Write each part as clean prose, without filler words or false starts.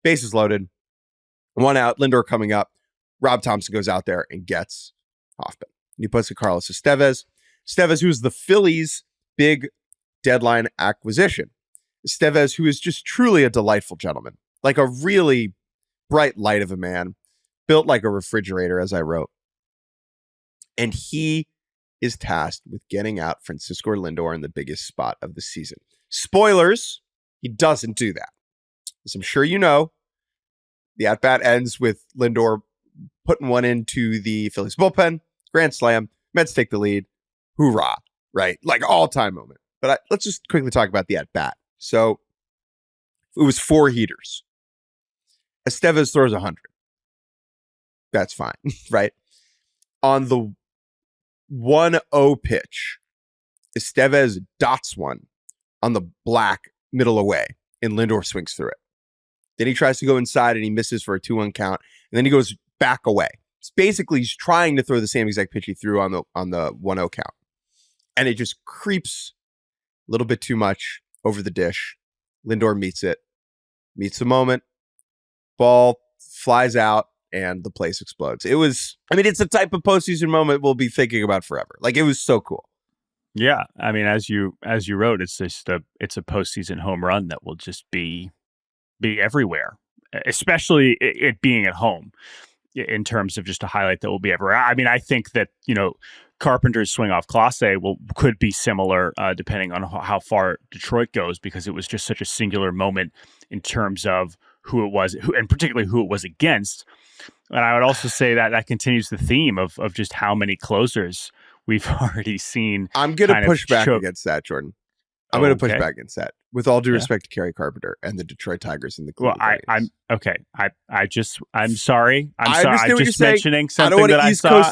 bases loaded, 1 out, Lindor coming up. Rob Thompson goes out there and gets Hoffman. And he puts to Carlos Estevez. Estevez, who's the Phillies' big deadline acquisition. Estevez, who is just truly a delightful gentleman, like a really bright light of a man, built like a refrigerator, as I wrote. And he is tasked with getting out Francisco Lindor in the biggest spot of the season. Spoilers, he doesn't do that. As I'm sure you know, the at-bat ends with Lindor putting one into the Phillies bullpen, grand slam, Mets take the lead, hoorah, right? Like all-time moment. But let's just quickly talk about the at-bat. So it was 4 heaters. Estevez throws 100. That's fine, right? On the 1-0 pitch, Estevez dots one on the black middle away, and Lindor swings through it. Then he tries to go inside, and he misses for a 2-1 count, and then he goes back away. It's basically he's trying to throw the same exact pitch he threw on the 1-0 count, and it just creeps a little bit too much over the dish. Lindor meets the moment, ball flies out, and the place explodes. It's a type of postseason moment we'll be thinking about forever. Like, it was so cool. Yeah, I mean, as you wrote, it's a postseason home run that will just be everywhere, especially it being at home. In terms of just a highlight that will be everywhere. I mean, I think that Carpenter's swing off Clase could be similar depending on how far Detroit goes, because it was just such a singular moment in terms of who it was, and particularly who it was against. And I would also say that continues the theme of just how many closers we've already seen. I'm going to push back against that, Jordan. I'm going to push back against that. With all due respect to Kerry Carpenter and the Detroit Tigers and the Cleveland Guardians. I'm sorry. I'm just saying. Mentioning something that I saw.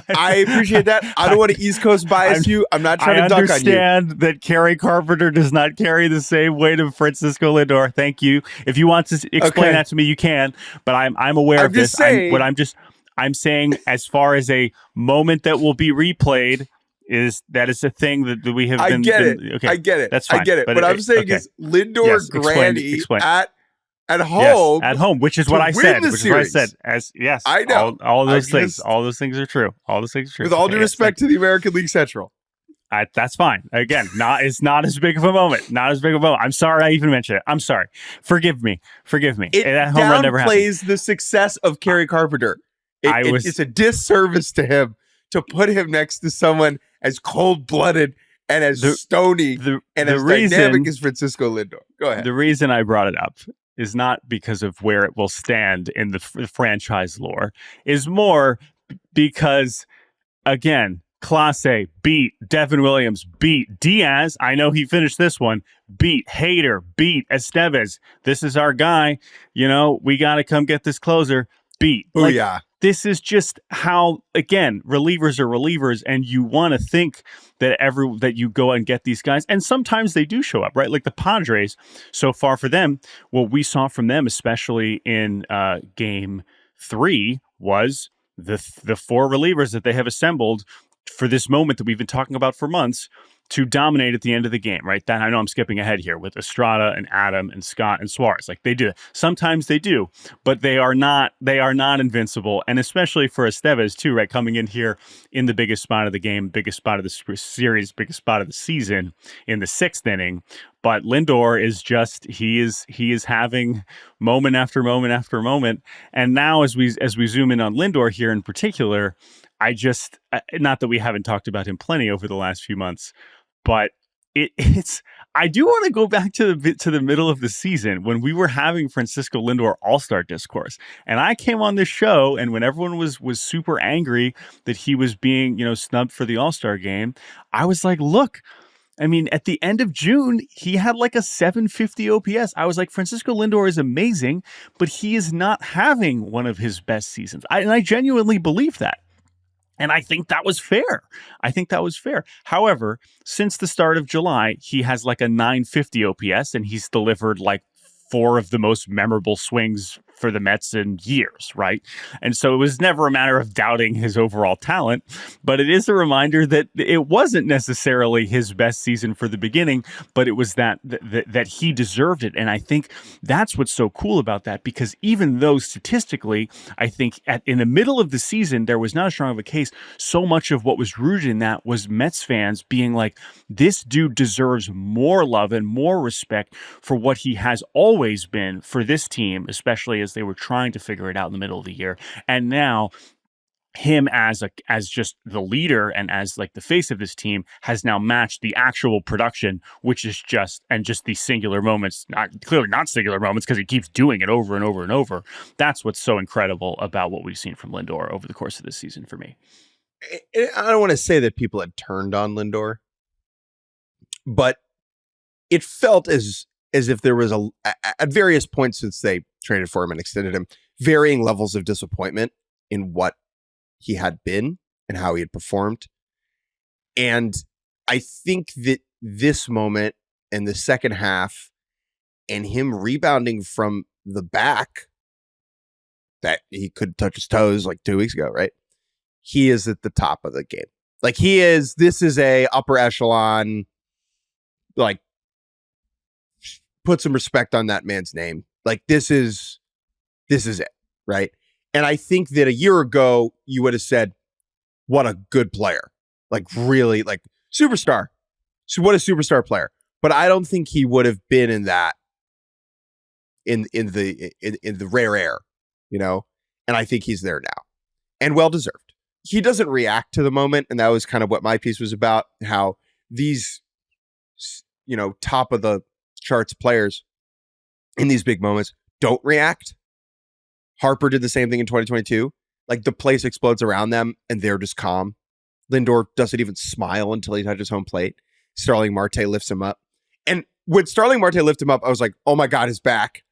I appreciate that. I don't want to East Coast bias you. I'm not trying to dunk on you. I understand that Kerry Carpenter does not carry the same weight of Francisco Lindor. Thank you. If you want to explain that to me, you can. But I'm aware of this. I'm saying, as far as a moment that will be replayed, is a thing that we have been. Okay, I get it. That's fine. I get it. What I'm saying is Lindor Grandy at home. Yes, at home, which is what I said. I know. All those things. All those things are true. With all due respect to the American League Central. That's fine. Again, it's not as big of a moment. I'm sorry I even mentioned it. I'm sorry. Forgive me. That home run never happened. It downplays the success of Kerry Carpenter. It's a disservice to him to put him next to someone as cold-blooded and as stony and as dynamic as Francisco Lindor. Go ahead. The reason I brought it up is not because of where it will stand in the franchise lore, is more because, again, Clase beat, Devin Williams beat, Diaz, I know he finished this one, beat, Hader beat, Estevez, this is our guy, we got to come get this closer, beat. Booyah. This is just how, again, relievers are relievers, and you want to think that you go and get these guys, and sometimes they do show up, right? Like the Padres, so far for them, what we saw from them, especially in Game 3, was the 4 relievers that they have assembled for this moment that we've been talking about for months to dominate at the end of the game, right? That I know I'm skipping ahead here with Estrada and Adam and Scott and Suarez. Like they do. Sometimes they do, but they are not invincible. And especially for Estevez too, right? Coming in here in the biggest spot of the game, biggest spot of the series, biggest spot of the season in the 6th inning. But Lindor is just, he is having moment after moment after moment. And now as we zoom in on Lindor here in particular, not that we haven't talked about him plenty over the last few months, but I do want to go back to the middle of the season when we were having Francisco Lindor All-Star discourse. And I came on this show, and when everyone was super angry that he was being, snubbed for the All-Star game, I was like, look, I mean, at the end of June, he had like a 750 OPS. I was like, Francisco Lindor is amazing, but he is not having one of his best seasons. And I genuinely believe that. And I think that was fair. However, since the start of July, he has like a 950 OPS, and he's delivered like 4 of the most memorable swings for the Mets in years, right? And so it was never a matter of doubting his overall talent, but it is a reminder that it wasn't necessarily his best season for the beginning, but it was that he deserved it. And I think that's what's so cool about that, because even though statistically, I think in the middle of the season, there was not as strong of a case, so much of what was rooted in that was Mets fans being like, this dude deserves more love and more respect for what he has always been for this team, especially as they were trying to figure it out in the middle of the year. And now him as just the leader and as like the face of this team has now matched the actual production, which is just these singular moments, clearly not singular moments, because he keeps doing it over and over and over. That's what's so incredible about what we've seen from Lindor over the course of this season for me. I don't want to say that people had turned on Lindor, but it felt as if there was at various points since they traded for him and extended him, varying levels of disappointment in what he had been and how he had performed. And I think that this moment and the second half and him rebounding from the back that he couldn't touch his toes like 2 weeks ago, right? He is at the top of the game. Like this is a upper echelon, like, put some respect on that man's name. Like this is it, right? And I think that a year ago you would have said, what a good player. Like really, like superstar. So what a superstar player. But I don't think he would have been in that in the rare air, you know? And I think he's there now. And well deserved. He doesn't react to the moment, and that was kind of what my piece was about, how these, you know, top of the charts players in these big moments don't react. Harper did the same thing in 2022. Like the place explodes around them and they're just calm. Lindor doesn't even smile until he touches home plate. Starling Marte lifts him up. And when Starling Marte lifted him up, I was like, oh my God, his back.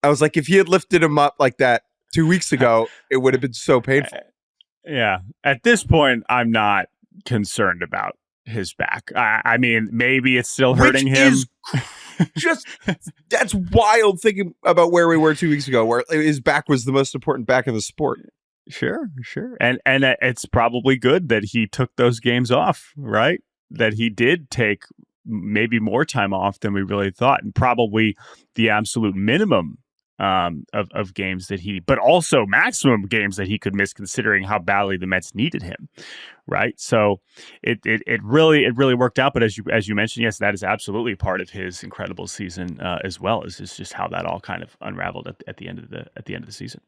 I was like, if he had lifted him up like that 2 weeks ago, it would have been so painful. Yeah. At this point, I'm not concerned about his back. I mean, maybe it's still hurting him. That's wild thinking about where we were 2 weeks ago, where his back was the most important back in the sport. Sure. And it's probably good that he took those games off, right? That he did take maybe more time off than we really thought, and probably the absolute minimum of games that but also maximum games that he could miss, considering how badly the Mets needed him, right? So it really worked out. But as you mentioned, yes, that is absolutely part of his incredible season as well. Is just how that all kind of unraveled at the end of the season.